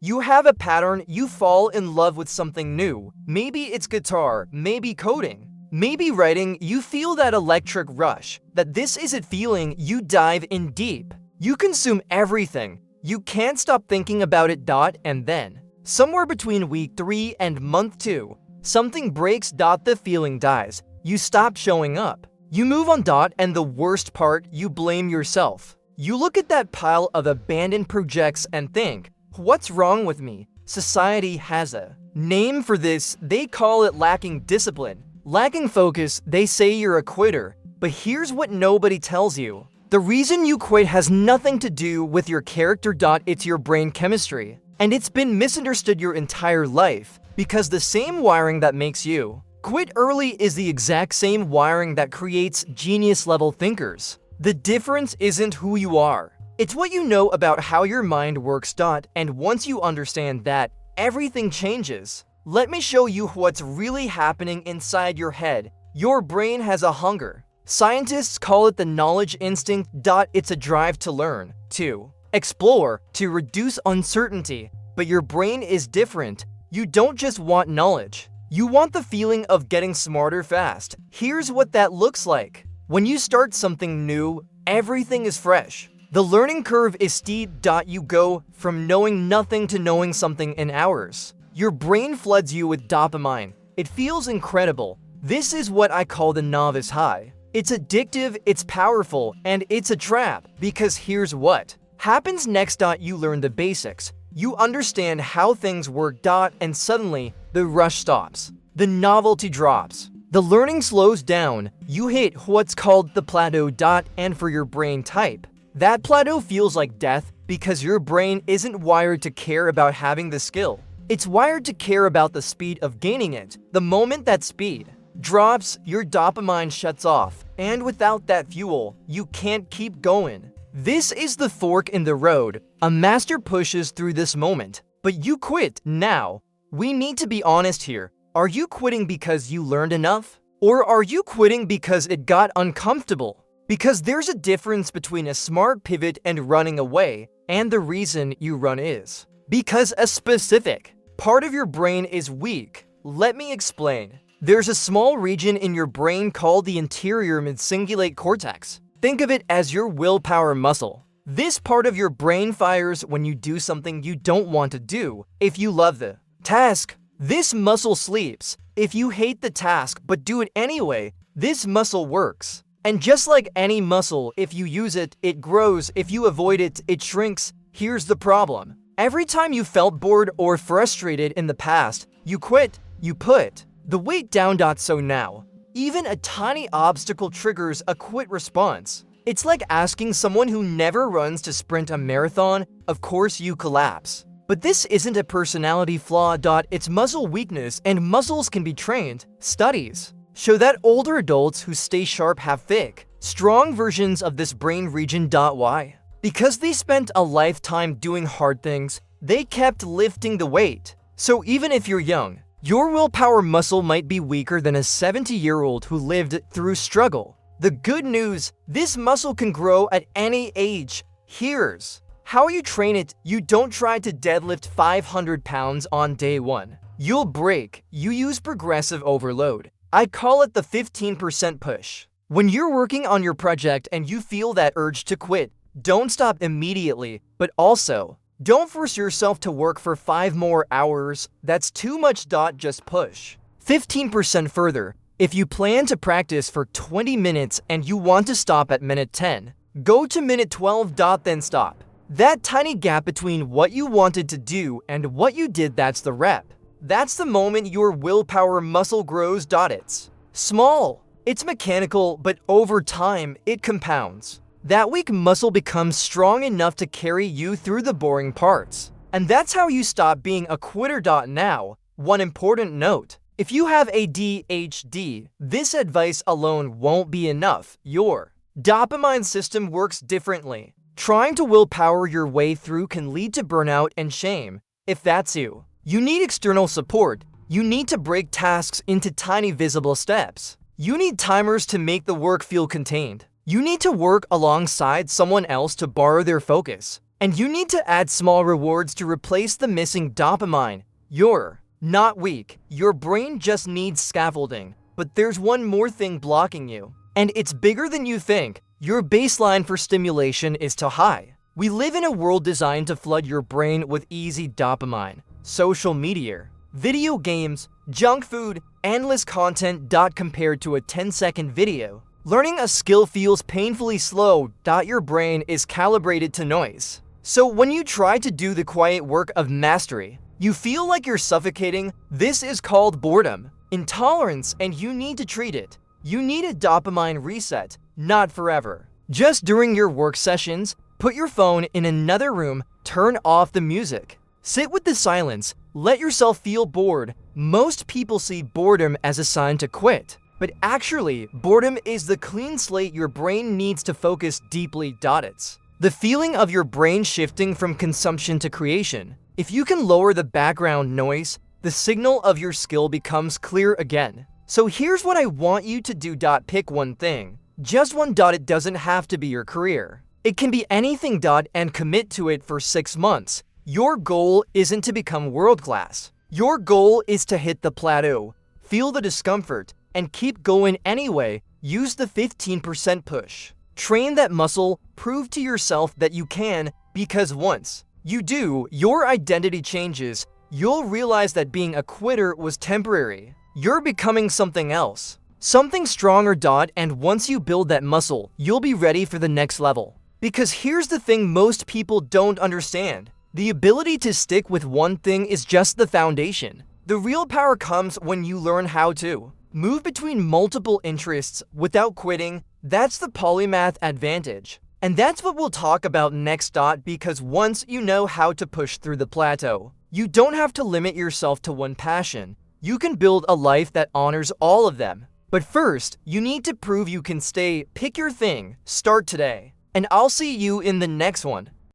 You have a pattern, you fall in love with something new. Maybe it's guitar, maybe coding, maybe writing. You feel that electric rush, that this is it feeling, you dive in deep. You consume everything. You can't stop thinking about it. And then, somewhere between week 3 and month 2, something breaks. The feeling dies. You stop showing up. You move on. And the worst part, you blame yourself. You look at that pile of abandoned projects and think, what's wrong with me? Society has a name for this. They call it lacking discipline, lacking focus. They say you're a quitter. But here's what nobody tells you. The reason you quit has nothing to do with your character. It's your brain chemistry. And it's been misunderstood your entire life, because the same wiring that makes you quit early is the exact same wiring that creates genius-level thinkers. The difference isn't who you are. It's what you know about how your mind works. And once you understand that, everything changes. Let me show you what's really happening inside your head. Your brain has a hunger. Scientists call it the knowledge instinct. It's a drive to learn, to explore, to reduce uncertainty. But your brain is different. You don't just want knowledge. You want the feeling of getting smarter fast. Here's what that looks like. When you start something new, everything is fresh. The learning curve is steep. You go from knowing nothing to knowing something in hours. Your brain floods you with dopamine. It feels incredible. This is what I call the Novice High. It's addictive, it's powerful, and it's a trap, because here's what happens next. You learn the basics. You understand how things work. And suddenly, the rush stops. The novelty drops. The learning slows down. You hit what's called the plateau. And for your brain type, that plateau feels like death, because your brain isn't wired to care about having the skill. It's wired to care about the speed of gaining it. The moment that speed drops, your dopamine shuts off. And without that fuel, you can't keep going. This is the fork in the road. A master pushes through this moment, but you quit. Now, we need to be honest here. Are you quitting because you learned enough? Or are you quitting because it got uncomfortable? Because there's a difference between a smart pivot and running away, and the reason you run is because a specific part of your brain is weak. Let me explain. There's a small region in your brain called the Anterior Midcingulate Cortex. Think of it as your willpower muscle. This part of your brain fires when you do something you don't want to do. If you love the task, this muscle sleeps. If you hate the task but do it anyway, this muscle works. And just like any muscle, if you use it, it grows. If you avoid it, it shrinks. Here's the problem. Every time you felt bored or frustrated in the past, you quit. You put the weight down. So now, even a tiny obstacle triggers a quit response. It's like asking someone who never runs to sprint a marathon. Of course you collapse. But this isn't a personality flaw. It's muscle weakness, and muscles can be trained. Studies show that older adults who stay sharp have thick, strong versions of this brain region. Why? Because they spent a lifetime doing hard things. They kept lifting the weight. So even if you're young, your willpower muscle might be weaker than a 70-year-old who lived through struggle. The good news, this muscle can grow at any age. Here's how you train it. You don't try to deadlift 500 pounds on day 1. You'll break. You use progressive overload. I call it the 15% push. When you're working on your project and you feel that urge to quit, don't stop immediately, but also don't force yourself to work for 5 more hours. That's too much. Just push 15% further. If you plan to practice for 20 minutes and you want to stop at minute 10, go to minute 12. Then stop. That tiny gap between what you wanted to do and what you did, that's the rep. That's the moment your willpower muscle grows. It's small, it's mechanical, but over time, it compounds. That weak muscle becomes strong enough to carry you through the boring parts. And that's how you stop being a quitter. Now, one important note. If you have ADHD, this advice alone won't be enough. Your dopamine system works differently. Trying to willpower your way through can lead to burnout and shame. If that's you, you need external support. You need to break tasks into tiny visible steps. You need timers to make the work feel contained. You need to work alongside someone else to borrow their focus. And you need to add small rewards to replace the missing dopamine. You're not weak. Your brain just needs scaffolding. But there's one more thing blocking you. And it's bigger than you think. Your baseline for stimulation is too high. We live in a world designed to flood your brain with easy dopamine. Social media, video games, junk food, endless content. Compared to a 10-second video, learning a skill feels painfully slow. Your brain is calibrated to noise. So when you try to do the quiet work of mastery, you feel like you're suffocating. This is called boredom intolerance, and you need to treat it. You need a dopamine reset, not forever. Just during your work sessions, put your phone in another room, turn off the music. Sit with the silence, let yourself feel bored. Most people see boredom as a sign to quit. But actually, boredom is the clean slate your brain needs to focus deeply. It's the feeling of your brain shifting from consumption to creation. If you can lower the background noise, the signal of your skill becomes clear again. So here's what I want you to do. Pick one thing. Just one. It doesn't have to be your career. It can be anything. And commit to it for 6 months. Your goal isn't to become world-class. Your goal is to hit the plateau, feel the discomfort, and keep going anyway. Use the 15% push. Train that muscle, prove to yourself that you can, because once you do, your identity changes. You'll realize that being a quitter was temporary. You're becoming something else, something stronger. And once you build that muscle, you'll be ready for the next level. Because here's the thing most people don't understand. The ability to stick with one thing is just the foundation. The real power comes when you learn how to move between multiple interests without quitting. That's the polymath advantage. And that's what we'll talk about next. Because once you know how to push through the plateau, you don't have to limit yourself to one passion. You can build a life that honors all of them. But first, you need to prove you can stay. Pick your thing, start today, and I'll see you in the next one.